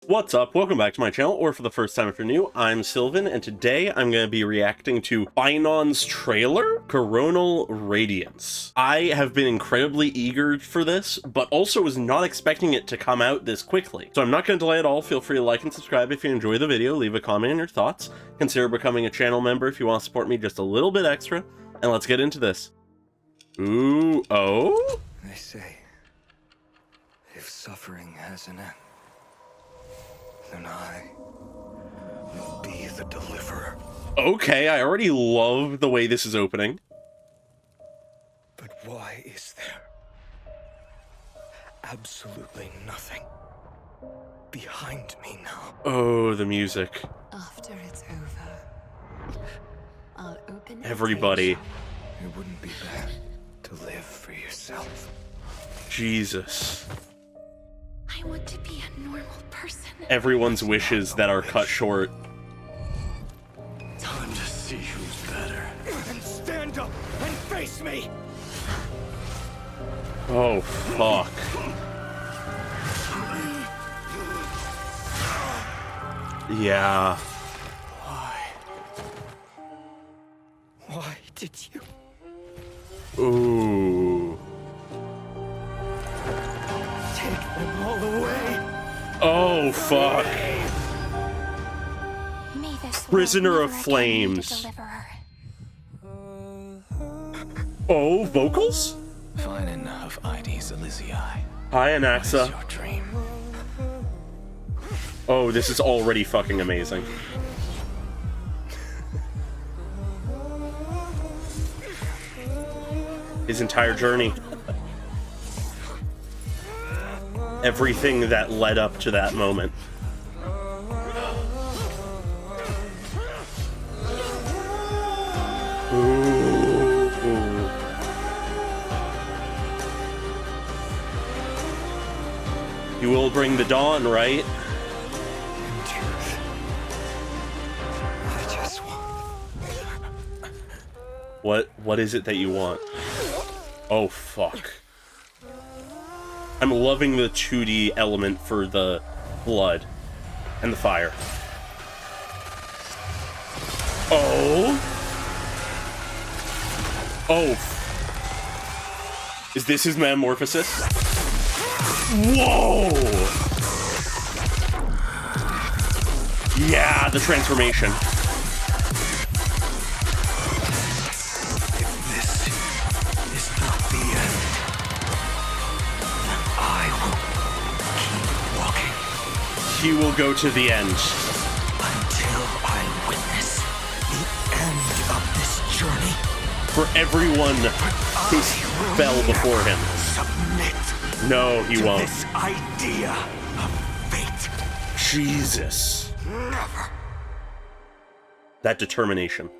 What's up? Welcome back to my channel, or for the first time if you're new, I'm Sylvan, and today I'm going to be reacting to Phainon's trailer, Coronal Radiance. I have been incredibly eager for this, but also was not expecting it to come out this quickly. So I'm not going to delay at all. Feel free to like and subscribe if you enjoy the video, leave a comment on your thoughts, consider becoming a channel member if you want to support me just a little bit extra, and let's get into this. Ooh, oh? They say, if suffering has an end, then I will be the deliverer. Okay, I already love the way this is opening. But why is there absolutely nothing behind me now? Oh, the music. After it's over, I'll open Everybody. It wouldn't be bad to live for yourself. Jesus. I want to be a normal person. Everyone's wishes that are cut short. Time to see who's better. And stand up and face me! Oh, fuck. Yeah. Why did you? Ooh. Take them all away! Oh, fuck. May this Prisoner world of never again Flames. need a deliverer. Oh, vocals? Phainon of Ides Elysiae. Hi, What is Anaxa. your dream? Oh, this is already fucking amazing. His entire journey. Everything that led up to that moment. Ooh. You will bring the dawn, right? In truth, I just want... What is it that you want? Oh, fuck. I'm loving the 2D element for the blood and the fire. Oh. Oh. Is this his metamorphosis? Whoa. Yeah, the transformation. This is not the end. I will keep walking He will go to the end. until I witness the end of this journey. For everyone who fell before him. Submit No, he to won't. this idea of fate. Jesus. Never. That determination.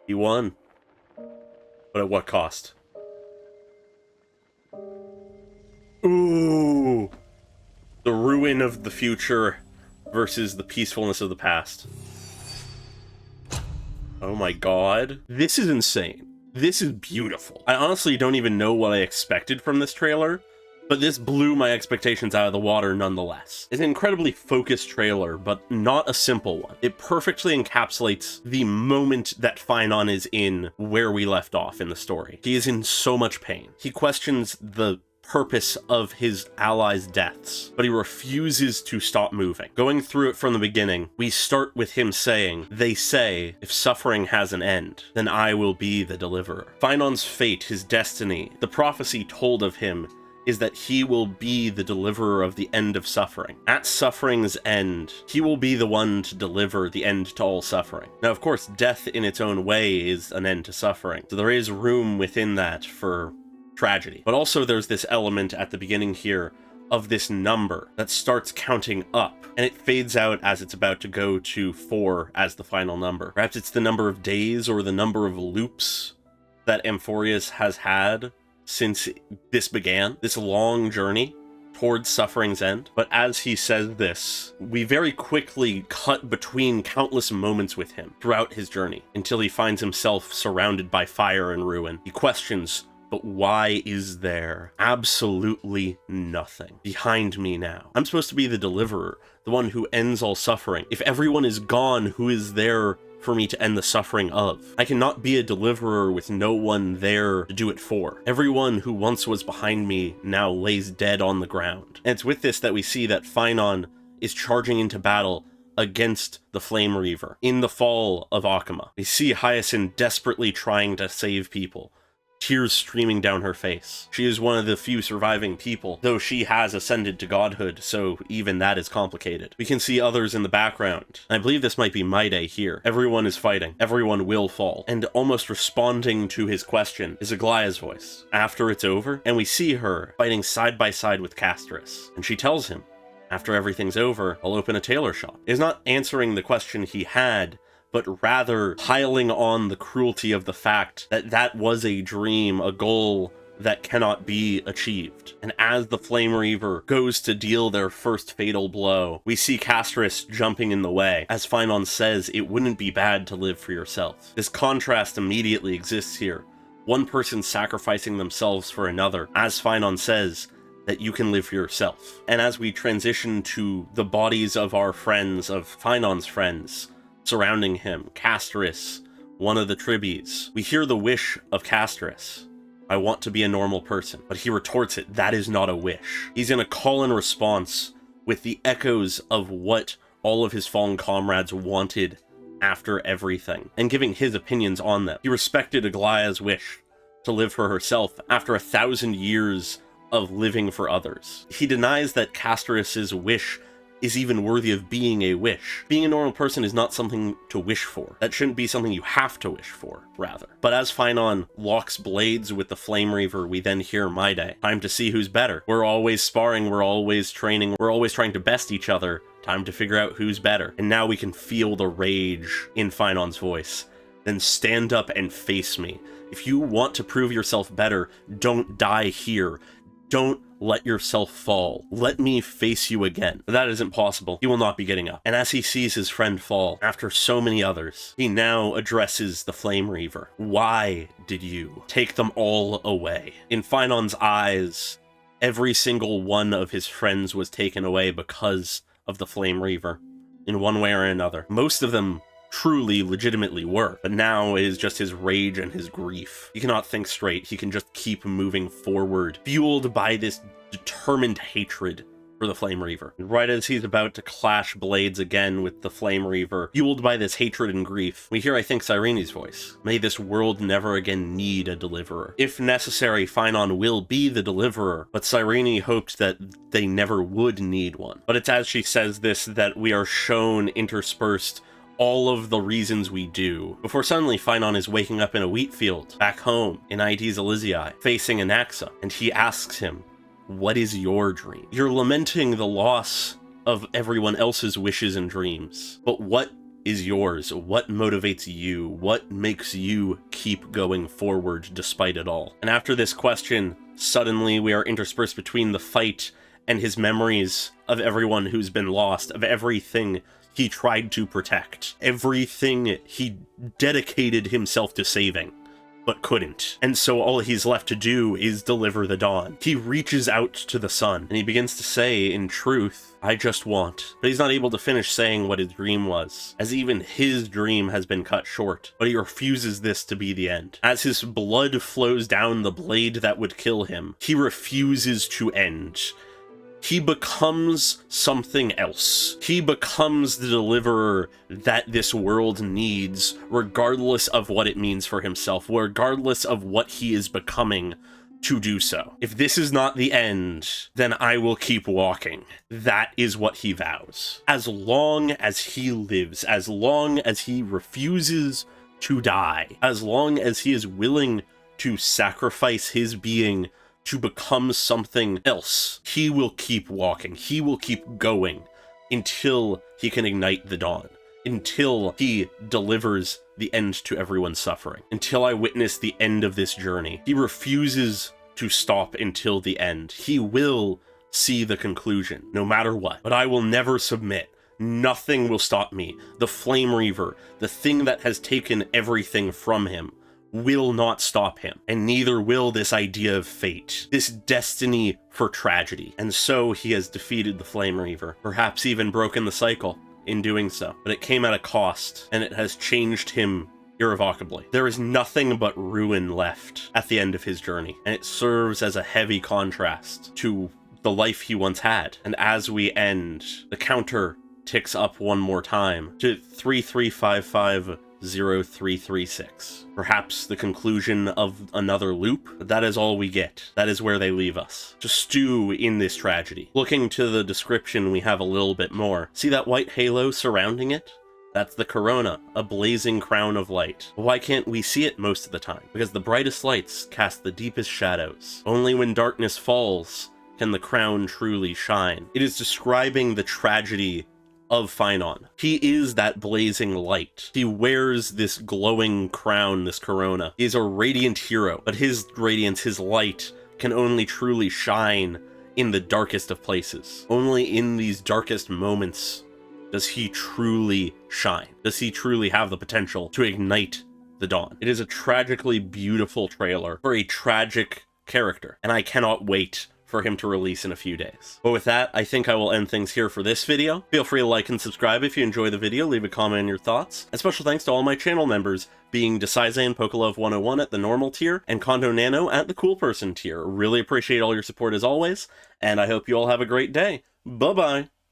He won. But at what cost? Ooh. The ruin of the future versus the peacefulness of the past. Oh my god. This is insane. This is beautiful. I honestly don't even know what I expected from this trailer, but this blew my expectations out of the water nonetheless. It's an incredibly focused trailer, but not a simple one. It perfectly encapsulates the moment that Phainon is in where we left off in the story. He is in so much pain. He questions the purpose of his allies' deaths, but he refuses to stop moving. Going through it from the beginning, we start with him saying, "They say, if suffering has an end, then I will be the deliverer." Phainon's fate, his destiny, the prophecy told of him is that he will be the deliverer of the end of suffering. At suffering's end, he will be the one to deliver the end to all suffering. Now, of course, death in its own way is an end to suffering, so there is room within that for tragedy. But also there's this element at the beginning here of this number that starts counting up, and it fades out as it's about to go to 4 as the final number. Perhaps it's the number of days or the number of loops that Amphorius has had since this began, this long journey towards suffering's end. But as he says this, we very quickly cut between countless moments with him throughout his journey until he finds himself surrounded by fire and ruin. He questions But why is there absolutely nothing behind me now? I'm supposed to be the deliverer, the one who ends all suffering. If everyone is gone, who is there for me to end the suffering of? I cannot be a deliverer with no one there to do it for. Everyone who once was behind me now lays dead on the ground. And it's with this that we see that Phainon is charging into battle against the Flame Reaver in the fall of Akama. We see Hyacinth desperately trying to save people, tears streaming down her face. She is one of the few surviving people, though she has ascended to godhood, so even that is complicated. We can see others in the background. I believe this might be Maide here. Everyone is fighting. Everyone will fall. And almost responding to his question is Aglaya's voice after it's over, and we see her fighting side by side with Castris. And she tells him, after everything's over, I'll open a tailor shop. Is not answering the question he had, but rather piling on the cruelty of the fact that that was a dream, a goal that cannot be achieved. And as the Flame Reaver goes to deal their first fatal blow, we see Castris jumping in the way. As Phainon says, it wouldn't be bad to live for yourself. This contrast immediately exists here. One person sacrificing themselves for another, as Phainon says, that you can live for yourself. And as we transition to the bodies of our friends, of Phainon's friends, surrounding him, Castris, one of the Tribbies, we hear the wish of Castris. I want to be a normal person. But he retorts it, that is not a wish. He's in a call and response with the echoes of what all of his fallen comrades wanted after everything, and giving his opinions on them. He respected Aglaya's wish to live for herself after 1,000 years of living for others. He denies that Castris's wish is even worthy of being a wish. Being a normal person is not something to wish for. That shouldn't be something you have to wish for, rather. But as Phainon locks blades with the Flame Reaver, we then hear Maide. Time to see who's better. We're always sparring, we're always training, we're always trying to best each other. Time to figure out who's better. And now we can feel the rage in Phainon's voice. Then stand up and face me. If you want to prove yourself better, don't die here. Don't let yourself fall. Let me face you again. But that isn't possible. He will not be getting up. And as he sees his friend fall, after so many others, he now addresses the Flame Reaver. Why did you take them all away? In Phainon's eyes, every single one of his friends was taken away because of the Flame Reaver, in one way or another. Most of them truly, legitimately were, but now it is just his rage and his grief. He cannot think straight. He can just keep moving forward, fueled by this determined hatred for the Flame Reaver. And right as he's about to clash blades again with the Flame Reaver, fueled by this hatred and grief, we hear, I think, Cyrene's voice. May this world never again need a deliverer. If necessary, Phainon will be the deliverer, but Cyrene hoped that they never would need one. But it's as she says this that we are shown interspersed all of the reasons we do, before suddenly Phainon is waking up in a wheat field, back home in Aedes Elysiae, facing Anaxa, and he asks him, what is your dream? You're lamenting the loss of everyone else's wishes and dreams, but what is yours? What motivates you? What makes you keep going forward despite it all? And after this question, suddenly we are interspersed between the fight and his memories of everyone who's been lost, of everything he tried to protect, everything he dedicated himself to saving, but couldn't. And so all he's left to do is deliver the dawn. He reaches out to the sun, and he begins to say, in truth, I just want. But he's not able to finish saying what his dream was, as even his dream has been cut short. But he refuses this to be the end. As his blood flows down the blade that would kill him, he refuses to end. He becomes something else. He becomes the deliverer that this world needs, regardless of what it means for himself, regardless of what he is becoming to do so. If this is not the end, then I will keep walking. That is what he vows. As long as he lives, as long as he refuses to die, as long as he is willing to sacrifice his being to become something else, he will keep walking. He will keep going until he can ignite the dawn, until he delivers the end to everyone's suffering, until I witness the end of this journey. He refuses to stop until the end. He will see the conclusion, no matter what. But I will never submit. Nothing will stop me. The Flame Reaver, the thing that has taken everything from him, will not stop him, and neither will this idea of fate, this destiny for tragedy. And so he has defeated the Flame Reaver, perhaps even broken the cycle in doing so. But it came at a cost, and it has changed him irrevocably. There is nothing but ruin left at the end of his journey, and it serves as a heavy contrast to the life he once had. And as we end, the counter ticks up one more time to 33550336. Perhaps the conclusion of another loop, but that is all we get. That is where they leave us, to stew in this tragedy. Looking to the description, we have a little bit more. See that white halo surrounding it? That's the corona, a blazing crown of light. Why can't we see it most of the time? Because the brightest lights cast the deepest shadows. Only when darkness falls can the crown truly shine. It is describing the tragedy of Phainon. He is that blazing light. He wears this glowing crown, this corona. He is a radiant hero, but his radiance, his light, can only truly shine in the darkest of places. Only in these darkest moments does he truly shine. Does he truly have the potential to ignite the dawn? It is a tragically beautiful trailer for a tragic character, and I cannot wait for him to release in a few days. But with that, I think I will end things here for this video. Feel free to like and subscribe if you enjoy the video, leave a comment on your thoughts. And special thanks to all my channel members, being Desaize and Pokelove101 at the normal tier, and Kondo Nano at the cool person tier. Really appreciate all your support as always, and I hope you all have a great day. Bye-bye!